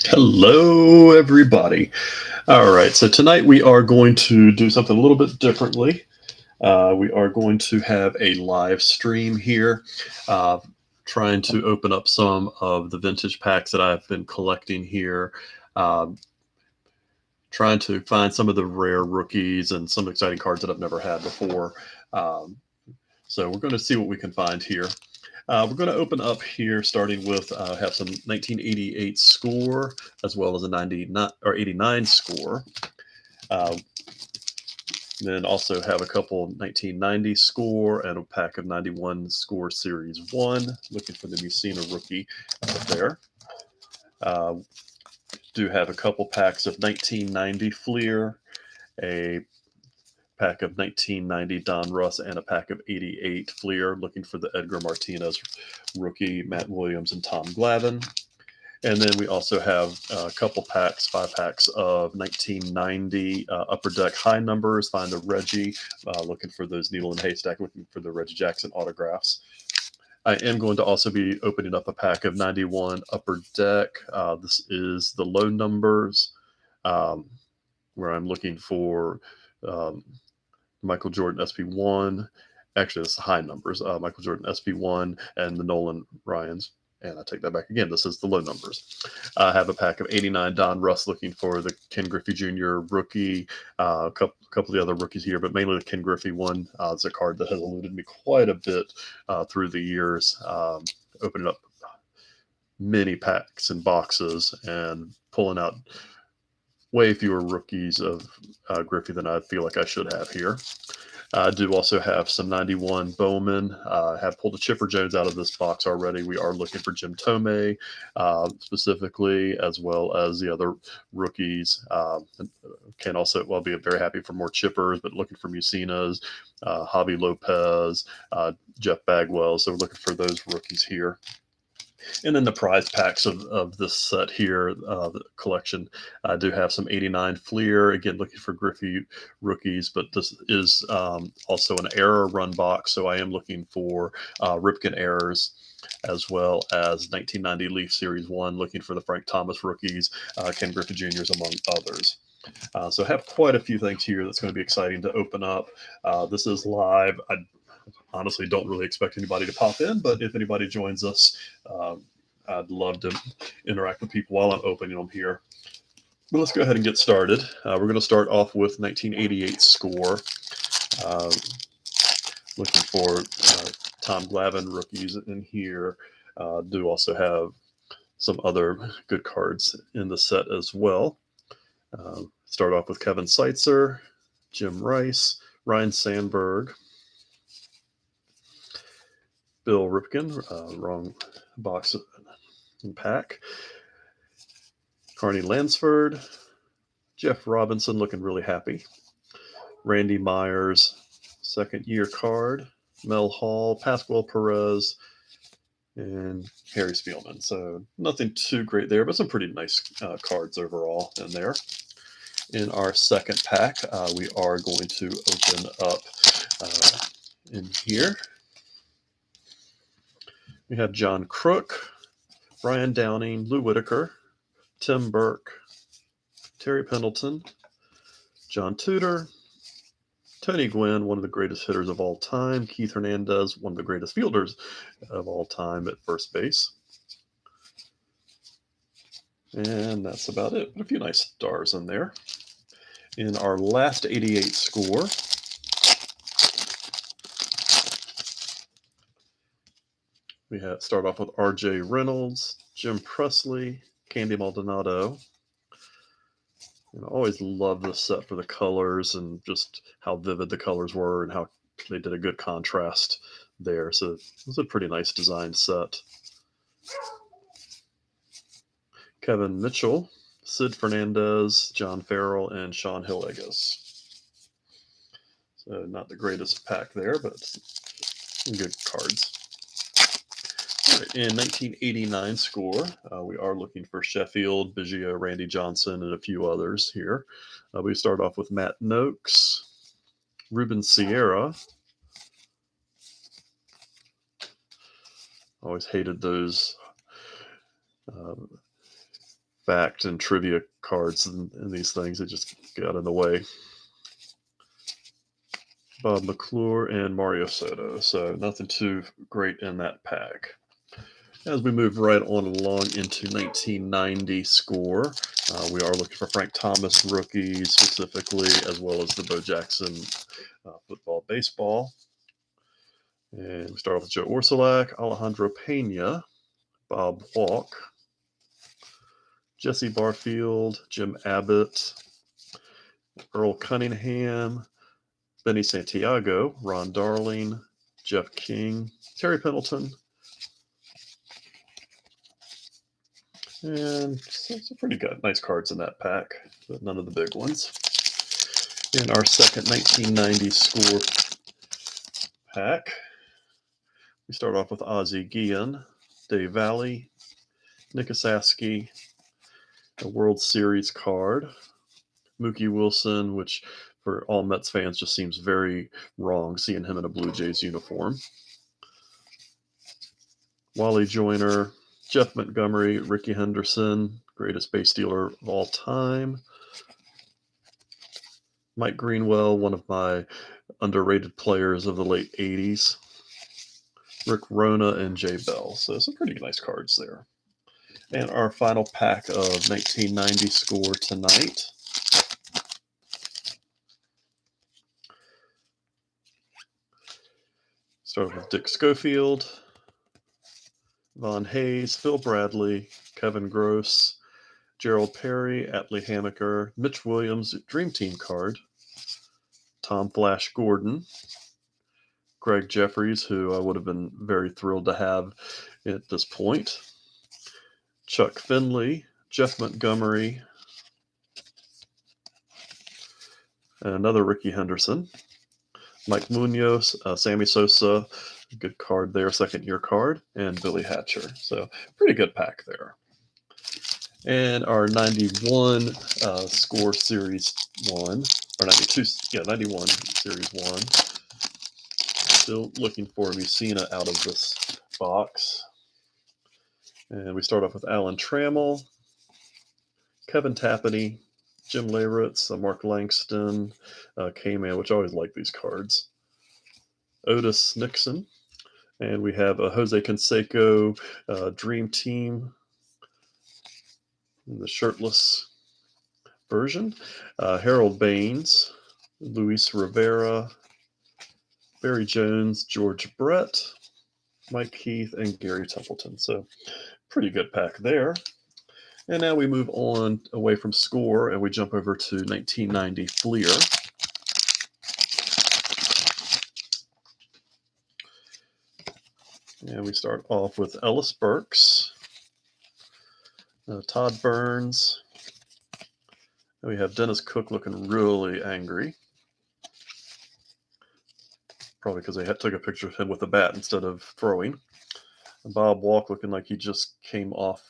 Hello, everybody. All right, so tonight we are going to do something a little bit differently. We are going to have a live stream here, uh, trying to open up some of the vintage packs that I've been collecting here, um, trying to find some of the rare rookies and some exciting cards that I've never had before. Um, so we're going to see what we can find here. We're going to open up here, starting with have some 1988 score as well as a 99 or 89 score. Uh, then also have a couple 1990 score and a pack of 91 score series one. Looking for the Mucina rookie out there. Uh, do have a couple packs of 1990 Fleer, a pack of 1990 Donruss, and a pack of 88 Fleer. Looking for the Edgar Martinez rookie, Matt Williams, and Tom Glavine. And then we also have a couple packs, 5 packs of 1990 Upper Deck high numbers. Find the Reggie, looking for those needle and haystack, looking for the Reggie Jackson autographs. I am going to also be opening up a pack of 91 Upper Deck. This is the low numbers, um, where I'm looking for um, Michael Jordan SP1. Actually, it's the high numbers. Michael Jordan SP1 and the Nolan Ryans. And I take that back again. This is the low numbers. I have a pack of 89 Donruss, looking for the Ken Griffey Jr. rookie, a couple of the other rookies here, but mainly the Ken Griffey one. It's a card that has eluded me quite a bit through the years. Opening up many packs and boxes and pulling out way fewer rookies of Griffey than I feel like I should have here. I do also have some 91 Bowman. Have pulled a Chipper Jones out of this box already. We are looking for Jim Thome specifically, as well as the other rookies. Can also, well, be very happy for more Chippers, but looking for Mucinas, Javi Lopez, Jeff Bagwell. So we're looking for those rookies here. And then the prize packs of this set here, the collection, I do have some 89 Fleer, again, looking for Griffey rookies, but this is also an error run box, so I am looking for Ripken errors, as well as 1990 Leaf Series 1, looking for the Frank Thomas rookies, Ken Griffey Jr.'s, among others. So I have quite a few things here that's going to be exciting to open up. This is live. I honestly don't really expect anybody to pop in, but if anybody joins us, I'd love to interact with people while I'm opening them here. But let's go ahead and get started. We're going to start off with 1988 score. Uh, Looking for Tom Glavine rookies in here. Do also have some other good cards in the set as well. Start off with Kevin Seitzer, Jim Rice, Ryan Sandberg, Bill Ripken, wrong box and pack. Carney Lansford, Jeff Robinson looking really happy. Randy Myers, second year card. Mel Hall, Pascual Perez, and Harry Spielman. So nothing too great there, but some pretty nice cards overall in there. In our second pack, we are going to open up in here. We have John Crook, Brian Downing, Lou Whitaker, Tim Burke, Terry Pendleton, John Tudor, Tony Gwynn, one of the greatest hitters of all time, Keith Hernandez, one of the greatest fielders of all time at first base. And that's about it. But a few nice stars in there. In our last 88 score, we start off with R.J. Reynolds, Jim Presley, Candy Maldonado. And I always love this set for the colors and just how vivid the colors were and how they did a good contrast there. So it was a pretty nice design set. Kevin Mitchell, Sid Fernandez, John Farrell, and Sean Hillegas. So not the greatest pack there, but good cards. In 1989 score, we are looking for Sheffield, Biggio, Randy Johnson, and a few others here. We start off with Matt Noakes, Ruben Sierra. Always hated those backed and trivia cards and these things. It just got in the way. Bob McClure and Mario Soto. So nothing too great in that pack. As we move right on along into 1990 score, we are looking for Frank Thomas rookies specifically, as well as the Bo Jackson football, baseball. And we start off with Joe Orsulak, Alejandro Pena, Bob Walk, Jesse Barfield, Jim Abbott, Earl Cunningham, Benny Santiago, Ron Darling, Jeff King, Terry Pendleton, and some pretty good, nice cards in that pack, but none of the big ones. In our second 1990 score pack, we start off with Ozzie Guillen, Dave Valley, Nick Asaski, a World Series card, Mookie Wilson, which for all Mets fans just seems very wrong seeing him in a Blue Jays uniform, Wally Joyner, Jeff Montgomery, Ricky Henderson, greatest base stealer of all time, Mike Greenwell, one of my underrated players of the late 80s, Rick Rona, and Jay Bell. So some pretty nice cards there. And our final pack of 1990 score tonight. Start with Dick Schofield, Von Hayes, Phil Bradley, Kevin Gross, Gerald Perry, Atlee Hammaker, Mitch Williams, Dream Team card, Tom Flash Gordon, Greg Jeffries, who I would have been very thrilled to have at this point, Chuck Finley, Jeff Montgomery, and another Ricky Henderson, Mike Munoz, Sammy Sosa, good card there, second-year card, and Billy Hatcher. So pretty good pack there. And our 91 score series 1, or 92, yeah, 91 series 1. Still looking for Mussina out of this box. And we start off with Alan Trammell, Kevin Tapani, Jim Leyritz, Mark Langston, K-Man, which I always like these cards, Otis Nixon, and we have a Jose Canseco Dream Team in the shirtless version, Harold Baines, Luis Rivera, Barry Jones, George Brett, Mike Heath, and Gary Templeton. So pretty good pack there. And now we move on away from score and we jump over to 1990 Fleer. And we start off with Ellis Burks, Todd Burns, and we have Dennis Cook looking really angry. Probably because they took a picture of him with a bat instead of throwing. And Bob Walk looking like he just came off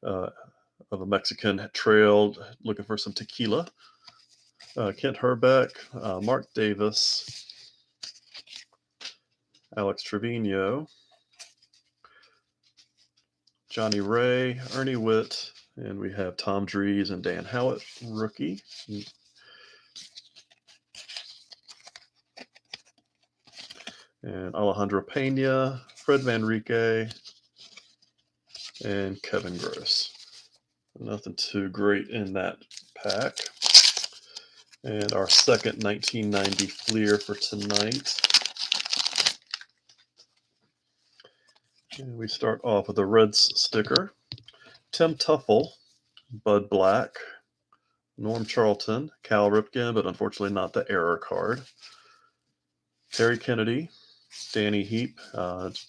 of a Mexican trail looking for some tequila. Kent Herbeck, Mark Davis, Alex Trevino, Johnny Ray, Ernie Witt, and we have Tom Drees and Dan Howlett, rookie. And Alejandro Pena, Fred Manrique, and Kevin Gross. Nothing too great in that pack. And our second 1990 Fleer for tonight. And we start off with a Reds sticker. Tim Tuffle, Bud Black, Norm Charlton, Cal Ripken, but unfortunately not the error card, Terry Kennedy, Danny Heap. If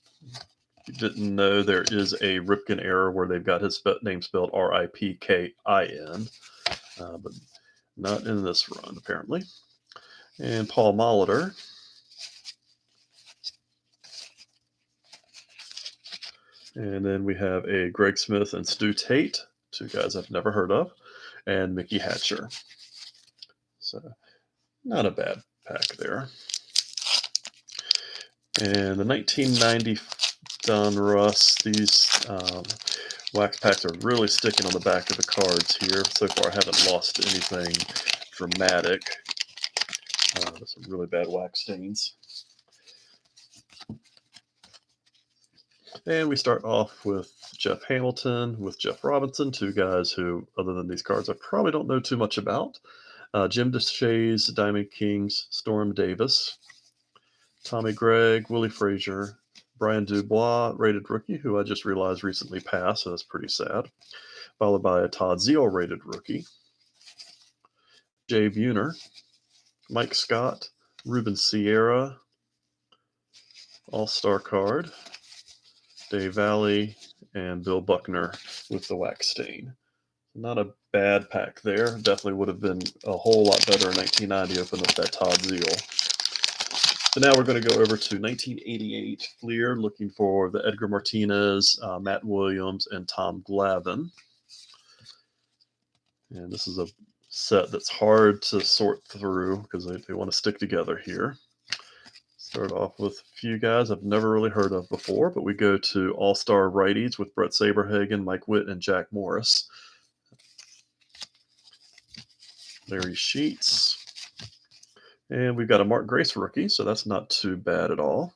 you didn't know, there is a Ripken error where they've got his name spelled Ripkin, but not in this run, apparently. And Paul Molitor. And then we have a Greg Smith and Stu Tate, two guys I've never heard of, and Mickey Hatcher. So not a bad pack there. And the 1990 Donruss. These wax packs are really sticking on the back of the cards here. So far, I haven't lost anything dramatic. There's some really bad wax stains. And we start off with Jeff Hamilton, with Jeff Robinson, two guys who, other than these cards, I probably don't know too much about. Jim DeShays, Diamond Kings, Storm Davis, Tommy Gregg, Willie Frazier, Brian Dubois, rated rookie, who I just realized recently passed, so that's pretty sad. Followed by a Todd Zeal rated rookie, Jay Buhner, Mike Scott, Ruben Sierra, All-Star card, Dave Valley, and Bill Buckner with the wax stain. Not a bad pack there. Definitely would have been a whole lot better in 1990 opening up that Todd Zeal. So now we're going to go over to 1988 Fleer, looking for the Edgar Martinez, Matt Williams, and Tom Glavine. And this is a set that's hard to sort through because they want to stick together here. Start off with a few guys I've never really heard of before, but we go to All-Star righties with Brett Saberhagen, Mike Witt, and Jack Morris. Larry Sheets. And we've got a Mark Grace rookie, so that's not too bad at all.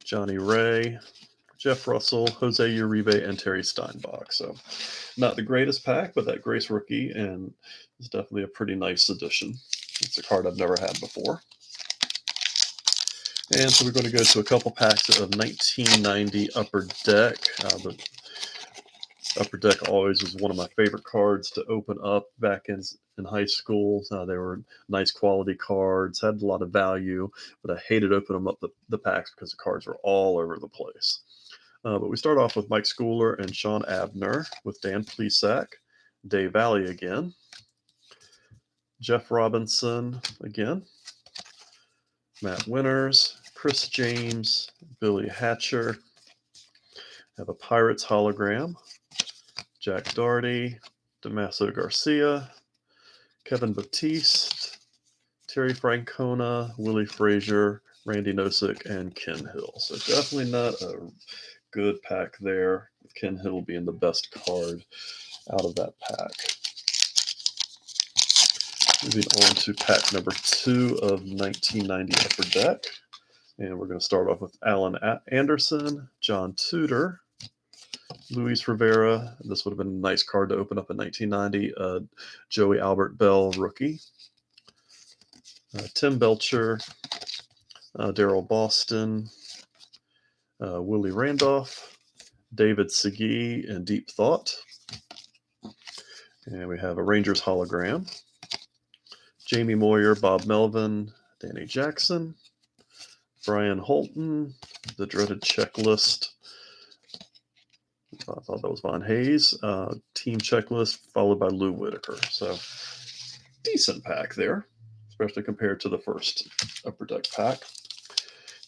Johnny Ray, Jeff Russell, Jose Uribe, and Terry Steinbach. So not the greatest pack, but that Grace rookie, and it's definitely a pretty nice addition. It's a card I've never had before. And so we're going to go to a couple packs of 1990 Upper Deck. The Upper Deck always was one of my favorite cards to open up back in high school. They were nice quality cards, had a lot of value, but I hated opening them up the packs because the cards were all over the place. But we start off with Mike Schooler and Sean Abner, with Dan Plesac, Dave Valley again, Jeff Robinson again, Matt Winters, Chris James, Billy Hatcher. Have a Pirates hologram, Jack Doherty, Damaso Garcia, Kevin Batiste, Terry Francona, Willie Frazier, Randy Nosek, and Ken Hill. So definitely not a good pack there, with Ken Hill being the best card out of that pack. Moving on to pack number 2 of 1990 Upper Deck. And we're going to start off with Alan Anderson, John Tudor, Luis Rivera. This would have been a nice card to open up in 1990. Joey Albert Bell, rookie. Tim Belcher, Daryl Boston, Willie Randolph, David Segui, and Deep Thought. And we have a Rangers hologram. Jamie Moyer, Bob Melvin, Danny Jackson, Brian Holton, the dreaded checklist. I thought that was Von Hayes. Team checklist, followed by Lou Whitaker. So decent pack there, especially compared to the first Upper Deck pack.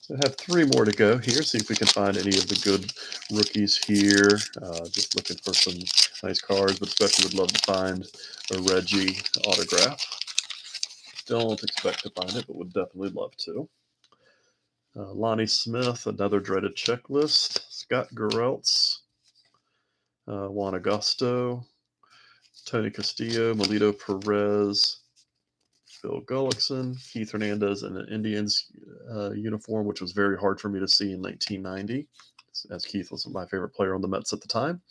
So I have 3 more to go here. See if we can find any of the good rookies here. Just looking for some nice cards, but especially would love to find a Reggie autograph. Don't expect to find it, but would definitely love to. Lonnie Smith, another dreaded checklist. Scott Gereltz, Juan Agosto, Tony Castillo, Melito Perez, Phil Gullickson, Keith Hernandez in an Indians uniform, which was very hard for me to see in 1990, as Keith was my favorite player on the Mets at the time.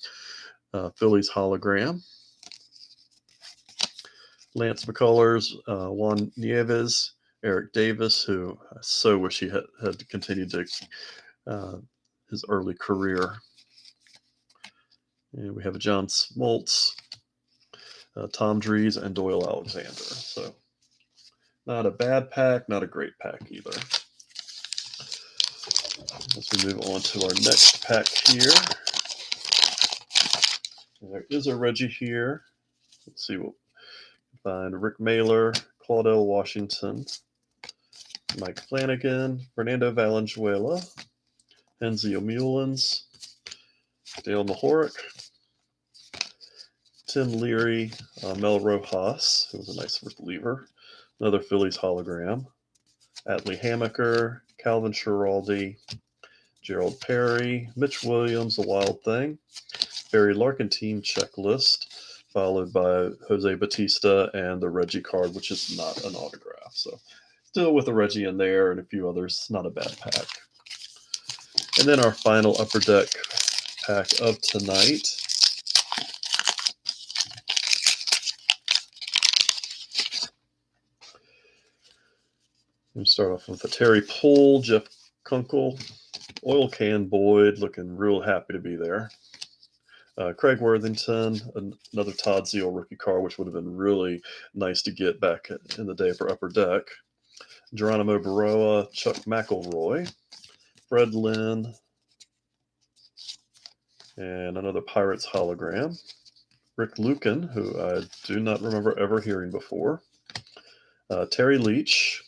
Phillies hologram. Lance McCullers, Juan Nieves, Eric Davis, who I so wish he had continued to his early career. And we have a John Smoltz, Tom Dries, and Doyle Alexander. So not a bad pack, not a great pack either. As we move on to our next pack here. There is a Reggie here. Let's see what we find. Rick Mailer, Claudel Washington, Mike Flanagan, Fernando Valenzuela, Enzio Mullins, Dale Mahoric, Tim Leary, Mel Rojas, who was a nice reliever, another Phillies hologram, Atlee Hammaker, Calvin Schiraldi, Gerald Perry, Mitch Williams, The Wild Thing, Barry Larkin team checklist, followed by Jose Batista and the Reggie card, which is not an autograph. So still with the Reggie in there and a few others, not a bad pack. And then our final Upper Deck pack of tonight. We start off with a Terry Poole, Jeff Kunkel, Oil Can Boyd, looking real happy to be there. Craig Worthington, another Todd Zeal rookie card, which would have been really nice to get back in the day for Upper Deck. Geronimo Baroa, Chuck McElroy, Fred Lynn, and another Pirates hologram. Rick Lucan, who I do not remember ever hearing before. Terry Leach,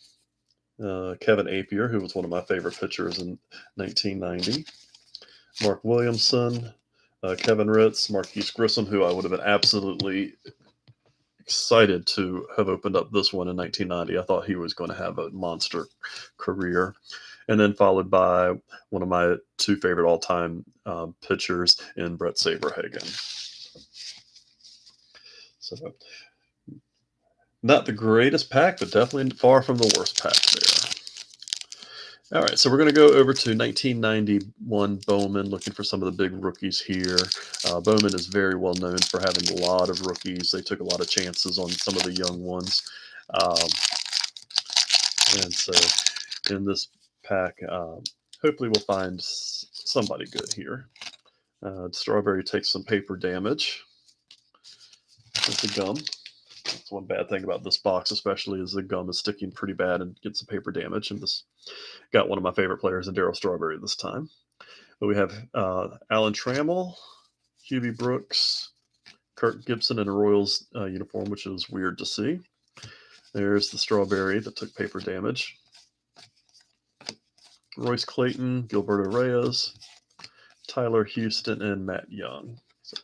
Kevin Apier, who was one of my favorite pitchers in 1990. Mark Williamson, Kevin Ritz, Marquise Grissom, who I would have been absolutely excited to have opened up this one in 1990. I thought he was going to have a monster career. And then followed by one of my two favorite all-time pitchers in Brett Saberhagen. So not the greatest pack, but definitely far from the worst pack there. All right, so we're going to go over to 1991 Bowman, looking for some of the big rookies here. Bowman is very well known for having a lot of rookies. They took a lot of chances on some of the young ones. And so in this pack, hopefully we'll find somebody good here. Strawberry takes some paper damage with the gum. That's one bad thing about this box, especially, is the gum is sticking pretty bad and gets some paper damage. And this got one of my favorite players in Darryl Strawberry this time. But we have Alan Trammell, Hubie Brooks, Kirk Gibson in a Royals uniform, which is weird to see. There's the Strawberry that took paper damage. Royce Clayton, Gilberto Reyes, Tyler Houston, and Matt Young. So,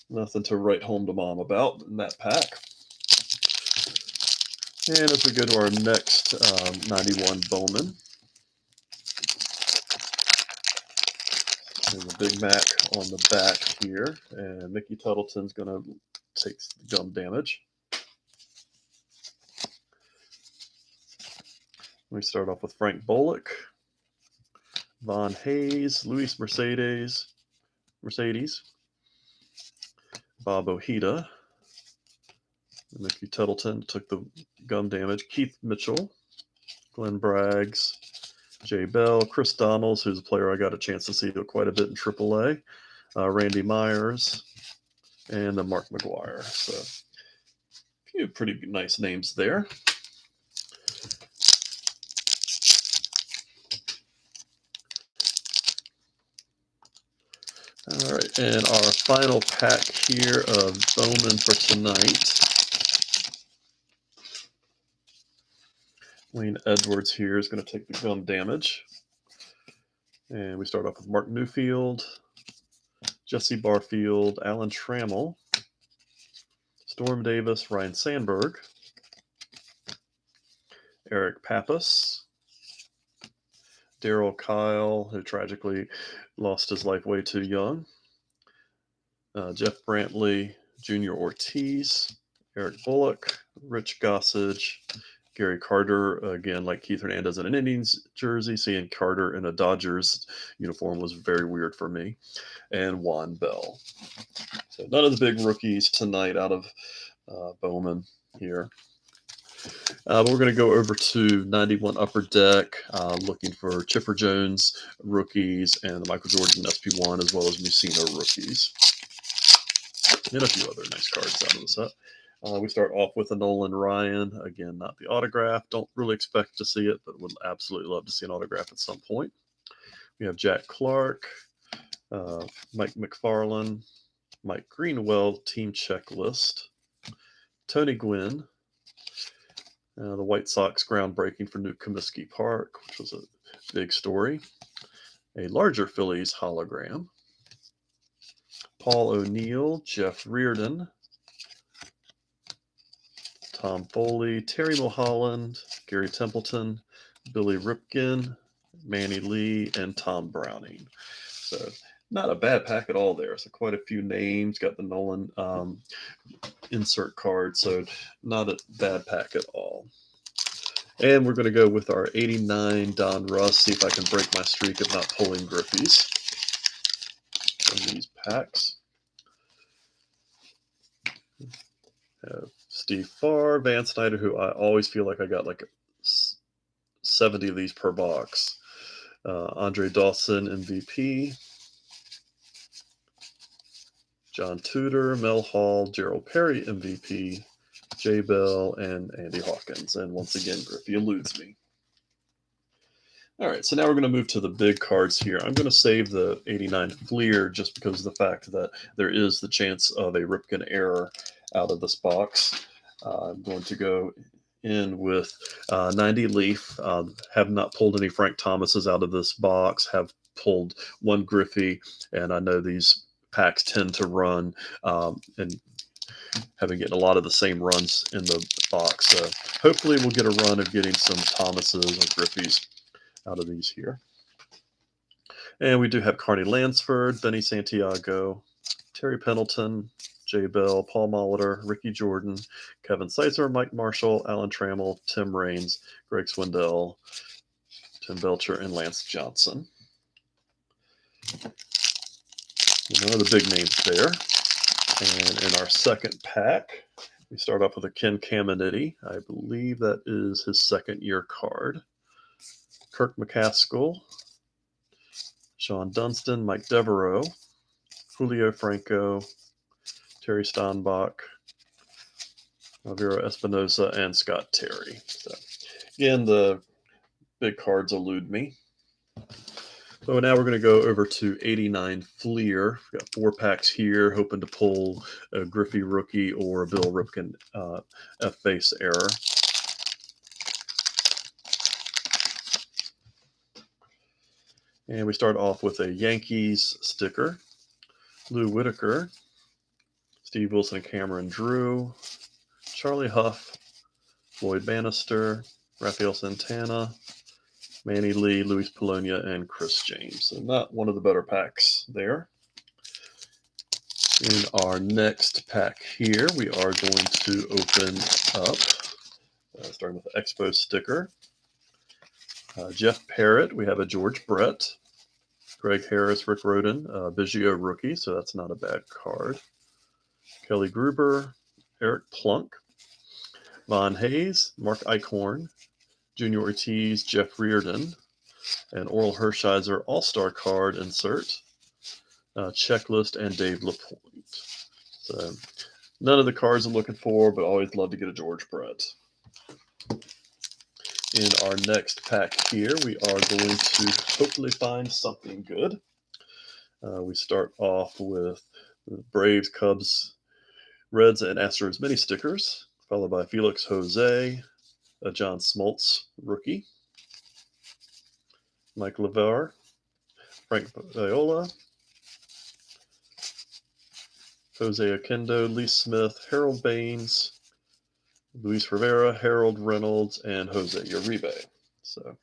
nothing to write home to mom about in that pack. And as we go to our next 91 Bowman, there's a Big Mac on the back here, and Mickey Tuttleton's going to take gum damage. We start off with Frank Bullock, Von Hayes, Luis Mercedes, Bob Ojeda, Mickey Tuttleton took the gum damage, Keith Mitchell, Glenn Braggs, Jay Bell, Chris Donnells, who's a player I got a chance to see quite a bit in AAA, Randy Myers, and Mark McGuire. So a few pretty nice names there. All right, and our final pack here of Bowman for tonight. Wayne Edwards here is going to take the gum damage. And we start off with Mark Newfield, Jesse Barfield, Alan Trammell, Storm Davis, Ryan Sandberg, Eric Pappas, Darryl Kyle, who tragically lost his life way too young, Jeff Brantley, Junior Ortiz, Eric Bullock, Rich Gossage, Gary Carter, again, like Keith Hernandez in an Indians jersey. Seeing Carter in a Dodgers uniform was very weird for me. And Juan Bell. So none of the big rookies tonight out of Bowman here. But we're going to go over to 91 Upper Deck, looking for Chipper Jones rookies and the Michael Jordan SP1, as well as Mussina rookies. And a few other nice cards out of the set. We start off with a Nolan Ryan. Again, not the autograph. Don't really expect to see it, but would absolutely love to see an autograph at some point. We have Jack Clark, Mike McFarland, Mike Greenwell, team checklist, Tony Gwynn, the White Sox groundbreaking for New Comiskey Park, which was a big story, a larger Phillies hologram, Paul O'Neill, Jeff Reardon, Tom Foley, Terry Mulholland, Gary Templeton, Billy Ripken, Manny Lee, and Tom Browning. So not a bad pack at all there. So quite a few names. Got the Nolan insert card. So not a bad pack at all. And we're going to go with our 89 Donruss. See if I can break my streak of not pulling Griffeys from these packs. Steve Farr, Van Snyder, who I always feel like I got like 70 of these per box. Andre Dawson, MVP. John Tudor, Mel Hall, Gerald Perry, MVP. Jay Bell, and Andy Hawkins. And once again, Griffey eludes me. All right, so now we're going to move to the big cards here. I'm going to save the 89 Fleer just because of the fact that there is the chance of a Ripken error out of this box. I'm going to go in with 90 Leaf. Have not pulled any Frank Thomases out of this box. Have pulled one Griffey, and I know these packs tend to run and having getting a lot of the same runs in the box. So hopefully we'll get a run of getting some Thomases or Griffeys out of these here. And we do have Carney Lansford, Benny Santiago, Terry Pendleton, Jay Bell, Paul Molitor, Ricky Jordan, Kevin Seitzer, Mike Marshall, Alan Trammell, Tim Raines, Greg Swindell, Tim Belcher, and Lance Johnson. None of the big names there. And in our second pack, we start off with a Ken Caminiti. I believe that is his second-year card. Kirk McCaskill, Sean Dunston, Mike Devereaux, Julio Franco, Terry Steinbach, Alvaro Espinosa, and Scott Terry. So, again, the big cards elude me. So now we're going to go over to 89 Fleer. We've got 4 packs here, hoping to pull a Griffey rookie or a Bill Ripken F-base error. And we start off with a Yankees sticker. Lou Whitaker, Steve Wilson and Cameron Drew, Charlie Huff, Floyd Bannister, Rafael Santana, Manny Lee, Luis Polonia, and Chris James. So not one of the better packs there. In our next pack here, we are going to open up, starting with the Expo sticker. Jeff Parrott, we have a George Brett, Greg Harris, Rick Roden, Biggio rookie, so that's not a bad card. Kelly Gruber, Eric Plunk, Von Hayes, Mark Eichhorn, Junior Ortiz, Jeff Reardon, and Oral Hershiser All-Star card insert, Checklist, and Dave LaPointe. So none of the cards I'm looking for, but always love to get a George Brett. In our next pack here, we are going to hopefully find something good. We start off with the Braves, Cubs, Reds, and Astros mini stickers, followed by Felix Jose, a John Smoltz rookie, Mike Levar, Frank Viola, Jose Oquendo, Lee Smith, Harold Baines, Luis Rivera, Harold Reynolds, and Jose Uribe. So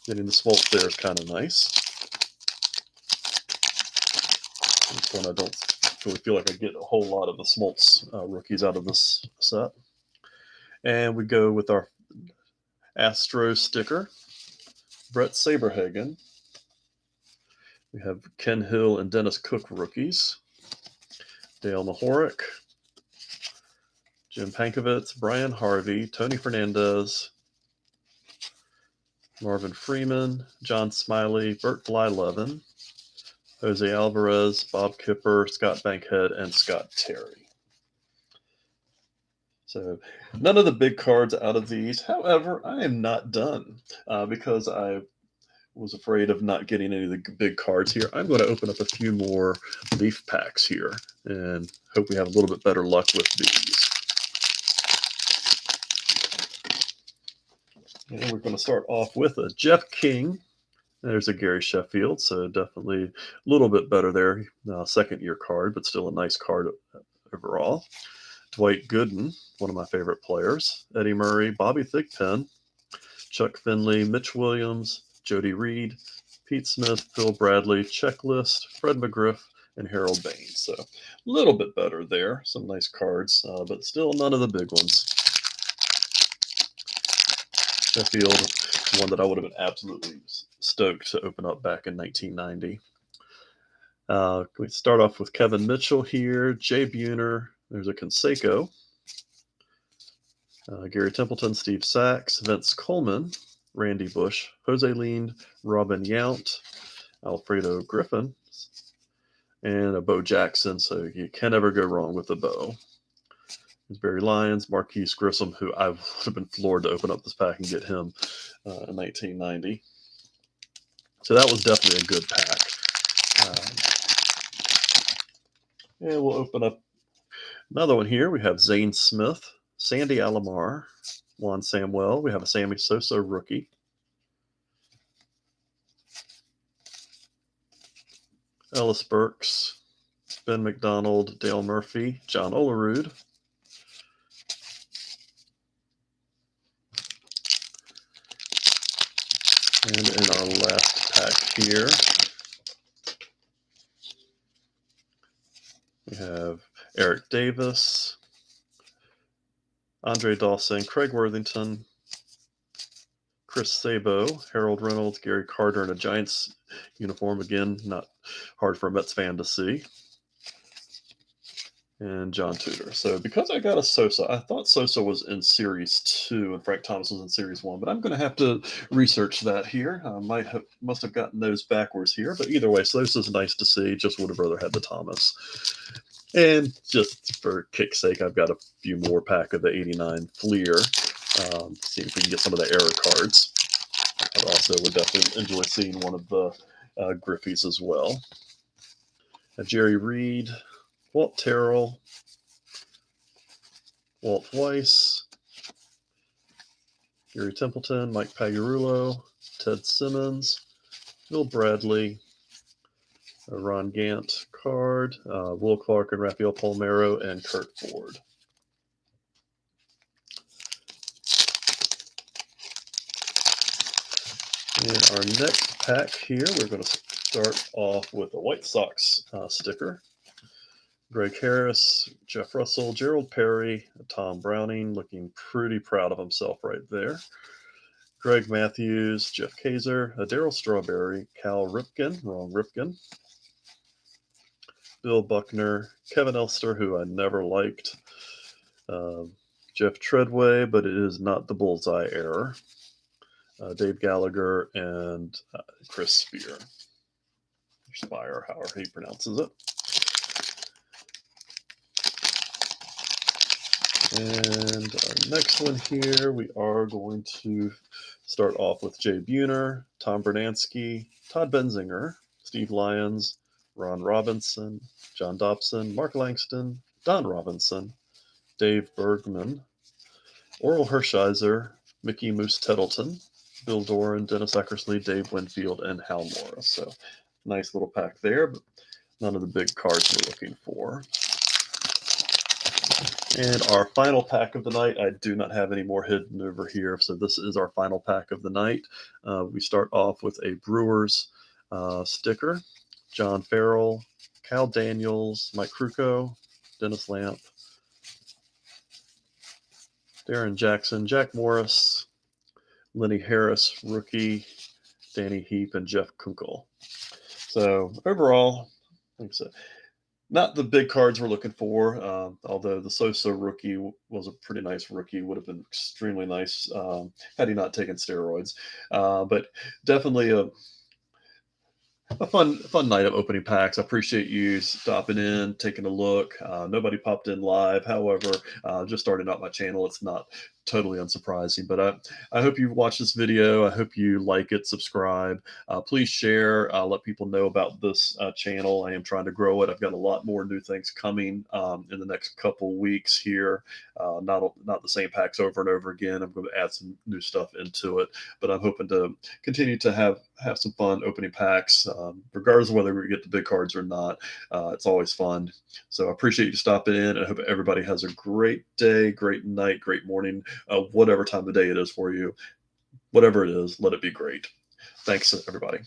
getting the Smoltz there is kind of nice. This one I don't really feel like I get a whole lot of the Smoltz rookies out of this set. And we go with our Astro sticker, Brett Saberhagen. We have Ken Hill and Dennis Cook rookies, Dale Mahorek, Jim Pankovitz, Brian Harvey, Tony Fernandez, Marvin Freeman, John Smiley, Bert Blyleven, Jose Alvarez, Bob Kipper, Scott Bankhead, and Scott Terry. So none of the big cards out of these. However, I am not done because I was afraid of not getting any of the big cards here. I'm going to open up a few more Leaf packs here and hope we have a little bit better luck with these. And we're going to start off with a Jeff King. There's a Gary Sheffield, so definitely a little bit better there. Second-year card, but still a nice card overall. Dwight Gooden, one of my favorite players. Eddie Murray, Bobby Thigpen, Chuck Finley, Mitch Williams, Jody Reed, Pete Smith, Phil Bradley, Checklist, Fred McGriff, and Harold Baines. So a little bit better there. Some nice cards, but still none of the big ones. Sheffield, one that I would have been absolutely stoked to open up back in 1990. We start off with Kevin Mitchell here, Jay Buhner, there's a Canseco, Gary Templeton, Steve Sachs, Vince Coleman, Randy Bush, Jose Lean, Robin Yount, Alfredo Griffin, and a Bo Jackson, so you can't ever go wrong with the Bo. There's Barry Lyons, Marquise Grissom, who I would have been floored to open up this pack and get him in 1990. So that was definitely a good pack. And we'll open up another one here. We have Zane Smith, Sandy Alomar, Juan Samuel. We have a Sammy Sosa rookie. Ellis Burks, Ben McDonald, Dale Murphy, John Olerud. And in our last pack here, we have Eric Davis, Andre Dawson, Craig Worthington, Chris Sabo, Harold Reynolds, Gary Carter in a Giants uniform. Again, not hard for a Mets fan to see. And John Tudor. So because I got a Sosa, I thought Sosa was in Series 2 and Frank Thomas was in Series 1, but I'm going to have to research that here. I must have gotten those backwards here, but either way, Sosa's nice to see. Just would have rather had the Thomas. And just for kick's sake, I've got a few more pack of the 89 Fleer. See if we can get some of the error cards. I also would definitely enjoy seeing one of the Griffeys as well. Jerry Reed, Walt Terrell, Walt Weiss, Gary Templeton, Mike Pagliarulo, Ted Simmons, Bill Bradley, a Ron Gant card, Will Clark and Rafael Palmeiro, and Kurt Ford. In our next pack here, we're going to start off with a White Sox sticker. Greg Harris, Jeff Russell, Gerald Perry, Tom Browning, looking pretty proud of himself right there. Greg Matthews, Jeff Kaiser, Darryl Strawberry, Cal Ripken, wrong Ripken, Bill Buckner, Kevin Elster, who I never liked, Jeff Treadway, but it is not the bullseye error, Dave Gallagher, and Chris Spear. Spire, however he pronounces it. And our next one here, we are going to start off with Jay Buhner, Tom Bernansky, Todd Benzinger, Steve Lyons, Ron Robinson, John Dobson, Mark Langston, Don Robinson, Dave Bergman, Oral Hershiser, Mickey Moose Tettleton, Bill Doran, Dennis Eckersley, Dave Winfield, and Hal Morris. So nice little pack there, but none of the big cards we're looking for. And our final pack of the night, I do not have any more hidden over here, so this is our final pack of the night. We start off with a Brewers sticker. John Farrell, Cal Daniels, Mike Krukow, Dennis Lamp, Darren Jackson, Jack Morris, Lenny Harris, rookie, Danny Heap, and Jeff Kunkel. So overall, like I said, not the big cards we're looking for, although the Sosa rookie was a pretty nice rookie. Would have been extremely nice had he not taken steroids. But definitely a fun night of opening packs. I appreciate you stopping in, taking a look. Nobody popped in live. However, just starting out my channel, it's not totally unsurprising. But I hope you watch this video. I hope you like it, subscribe. Please share. Let people know about this channel. I am trying to grow it. I've got a lot more new things coming in the next couple weeks here. Not the same packs over and over again. I'm going to add some new stuff into it. But I'm hoping to continue to have have some fun opening packs, regardless of whether we get the big cards or not. It's always fun. So I appreciate you stopping in, and I hope everybody has a great day, great night, great morning, whatever time of day it is for you. Whatever it is, let it be great. Thanks, everybody.